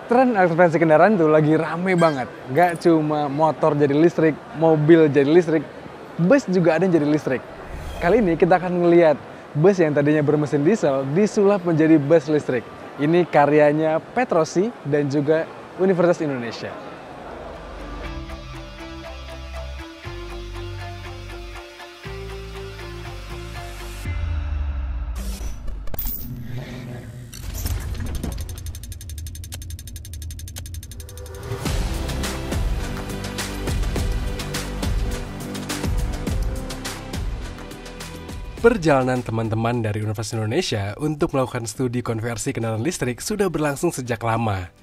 Tren elektrifikasi kendaraan tuh lagi rame banget. Nggak cuma motor jadi listrik, mobil jadi listrik, bus juga ada yang jadi listrik. Kali ini kita akan ngeliat bus yang tadinya bermesin diesel disulap menjadi bus listrik. Ini karyanya Petrosi dan juga Universitas Indonesia. Perjalanan teman-teman dari Universitas Indonesia untuk melakukan studi konversi kendaraan listrik sudah berlangsung sejak lama.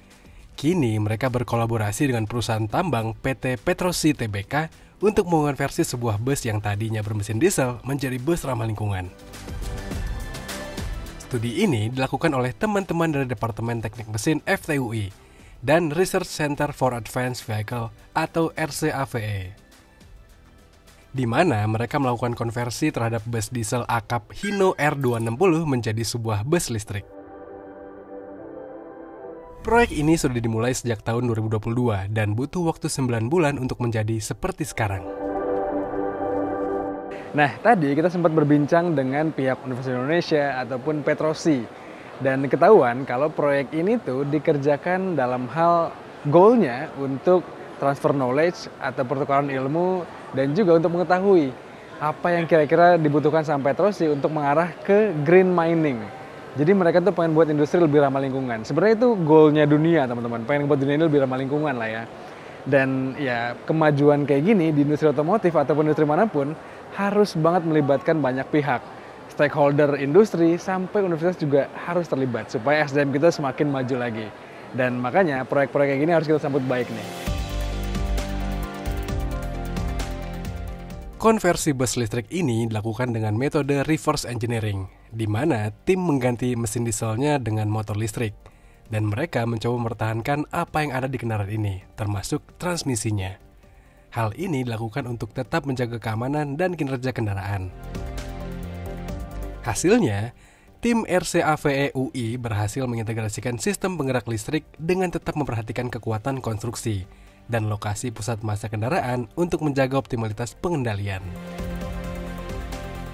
Kini mereka berkolaborasi dengan perusahaan tambang PT Petrosi Tbk untuk mengonversi sebuah bus yang tadinya bermesin diesel menjadi bus ramah lingkungan. Studi ini dilakukan oleh teman-teman dari Departemen Teknik Mesin FTUI dan Research Center for Advanced Vehicle atau RCAVE, di mana mereka melakukan konversi terhadap bus diesel akap Hino R260 menjadi sebuah bus listrik. Proyek ini sudah dimulai sejak tahun 2022 dan butuh waktu 9 bulan untuk menjadi seperti sekarang. Nah, tadi kita sempat berbincang dengan pihak Universitas Indonesia ataupun Petrosi. Dan ketahuan kalau proyek ini tuh dikerjakan dalam hal goalnya untuk transfer knowledge atau pertukaran ilmu dan juga untuk mengetahui apa yang kira-kira dibutuhkan sama Petrosi untuk mengarah ke green mining. Jadi mereka tuh pengen buat industri lebih ramah lingkungan. Sebenarnya itu goalnya dunia, teman-teman. Pengen buat dunia ini lebih ramah lingkungan lah ya. Dan ya kemajuan kayak gini di industri otomotif ataupun industri manapun harus banget melibatkan banyak pihak. Stakeholder industri sampai universitas juga harus terlibat supaya SDM kita semakin maju lagi. Dan makanya proyek-proyek kayak gini harus kita sambut baik nih. Konversi bus listrik ini dilakukan dengan metode reverse engineering, di mana tim mengganti mesin dieselnya dengan motor listrik, dan mereka mencoba mempertahankan apa yang ada di kendaraan ini, termasuk transmisinya. Hal ini dilakukan untuk tetap menjaga keamanan dan kinerja kendaraan. Hasilnya, tim RCAVE UI berhasil mengintegrasikan sistem penggerak listrik dengan tetap memperhatikan kekuatan konstruksi dan lokasi pusat massa kendaraan untuk menjaga optimalitas pengendalian.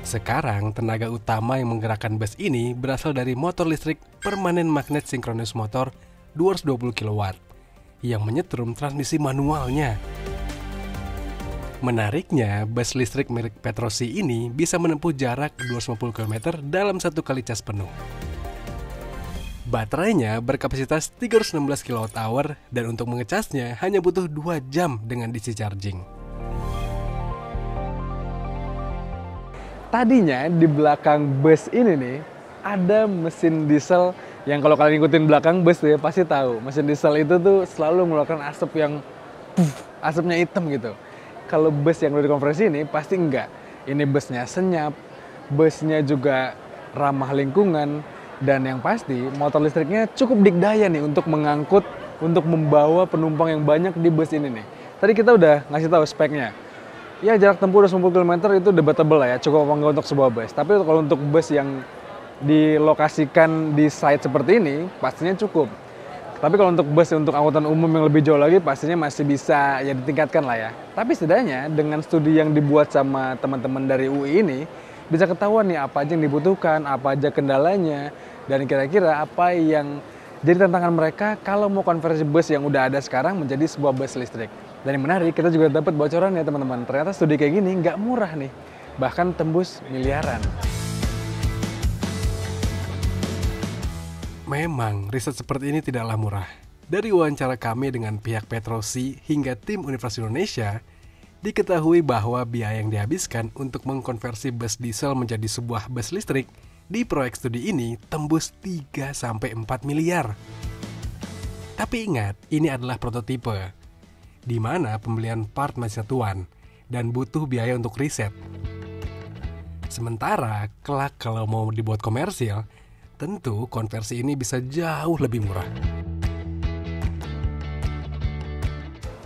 Sekarang, tenaga utama yang menggerakkan bus ini berasal dari motor listrik permanen magnet sinkronis motor 220 kW yang menyetrum transmisi manualnya. Menariknya, bus listrik milik Petrosi ini bisa menempuh jarak 250 km dalam satu kali cas penuh. Baterainya berkapasitas 316 kWh dan untuk mengecasnya hanya butuh 2 jam dengan DC charging. Tadinya di belakang bus ini nih ada mesin diesel yang kalau kalian ikutin belakang bus tuh ya pasti tahu. Mesin diesel itu tuh selalu mengeluarkan asap yang asapnya hitam gitu. Kalau bus yang udah dikonversi ini pasti enggak. Ini busnya senyap, busnya juga ramah lingkungan. Dan yang pasti motor listriknya cukup dikdaya nih untuk mengangkut, untuk membawa penumpang yang banyak di bus ini nih. Tadi kita udah ngasih tahu speknya. Ya jarak tempuh 250 km itu debatable lah ya, cukup apa enggak untuk sebuah bus. Tapi kalau untuk bus yang dilokasikan di site seperti ini, pastinya cukup. Tapi kalau untuk bus untuk angkutan umum yang lebih jauh lagi, pastinya masih bisa ya ditingkatkan lah ya. Tapi setidaknya dengan studi yang dibuat sama teman-teman dari UI ini, bisa ketahuan nih apa aja yang dibutuhkan, apa aja kendalanya, dan kira-kira apa yang jadi tantangan mereka kalau mau konversi bus yang udah ada sekarang menjadi sebuah bus listrik. Dan yang menarik, kita juga dapat bocoran ya teman-teman, ternyata studi kayak gini nggak murah nih, bahkan tembus miliaran. Memang, riset seperti ini tidaklah murah. Dari wawancara kami dengan pihak Petrosi hingga tim Universitas Indonesia, diketahui bahwa biaya yang dihabiskan untuk mengkonversi bus diesel menjadi sebuah bus listrik di proyek studi ini tembus 3-4 miliar. Tapi ingat, ini adalah prototipe, di mana pembelian part masih satuan dan butuh biaya untuk riset. Sementara, kelak kalau mau dibuat komersil, tentu konversi ini bisa jauh lebih murah.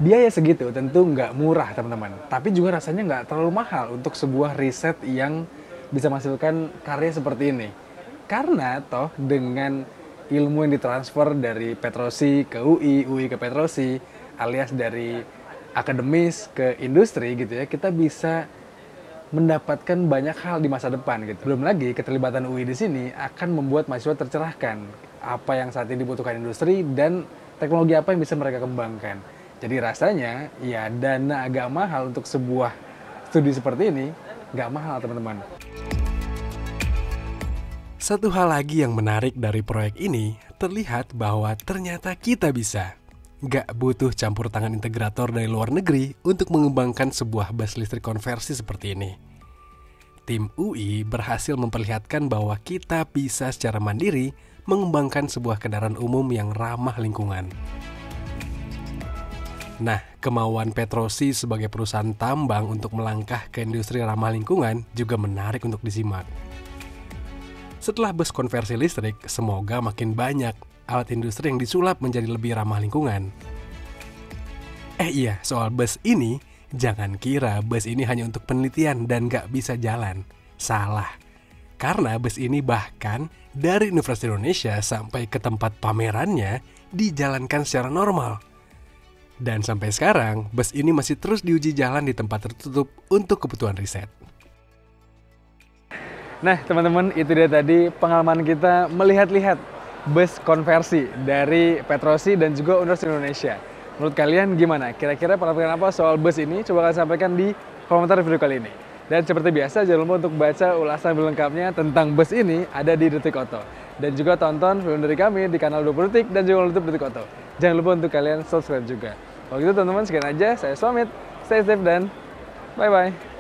Biaya segitu tentu nggak murah teman-teman, tapi juga rasanya nggak terlalu mahal untuk sebuah riset yang bisa menghasilkan karya seperti ini. Karena toh dengan ilmu yang ditransfer dari Petrosi ke UI, UI ke Petrosi, alias dari akademis ke industri gitu ya, kita bisa mendapatkan banyak hal di masa depan gitu. Belum lagi keterlibatan UI di sini akan membuat mahasiswa tercerahkan apa yang saat ini dibutuhkan industri dan teknologi apa yang bisa mereka kembangkan. Jadi rasanya ya dana agak mahal untuk sebuah studi seperti ini, nggak mahal teman-teman. Satu hal lagi yang menarik dari proyek ini, terlihat bahwa ternyata kita bisa. Nggak butuh campur tangan integrator dari luar negeri untuk mengembangkan sebuah bus listrik konversi seperti ini. Tim UI berhasil memperlihatkan bahwa kita bisa secara mandiri mengembangkan sebuah kendaraan umum yang ramah lingkungan. Nah, kemauan Petrosi sebagai perusahaan tambang untuk melangkah ke industri ramah lingkungan juga menarik untuk disimak. Setelah bus konversi listrik, semoga makin banyak alat industri yang disulap menjadi lebih ramah lingkungan. Iya, soal bus ini, jangan kira bus ini hanya untuk penelitian dan gak bisa jalan. Salah. Karena bus ini bahkan dari Universitas Indonesia sampai ke tempat pamerannya dijalankan secara normal. Dan sampai sekarang, bus ini masih terus diuji jalan di tempat tertutup untuk kebutuhan riset. Nah teman-teman, itu dia tadi pengalaman kita melihat-lihat bus konversi dari Petrosi dan juga Universitas Indonesia. Menurut kalian gimana? Kira-kira pendapat apa soal bus ini? Coba kalian sampaikan di komentar video kali ini. Dan seperti biasa, jangan lupa untuk baca ulasan lengkapnya tentang bus ini ada di Detik Oto. Dan juga tonton film dari kami di kanal 20 Detik dan juga YouTube Detik Oto. Jangan lupa untuk kalian subscribe juga. Kalau gitu teman-teman, sekian aja. Saya Swamit, stay safe dan bye-bye.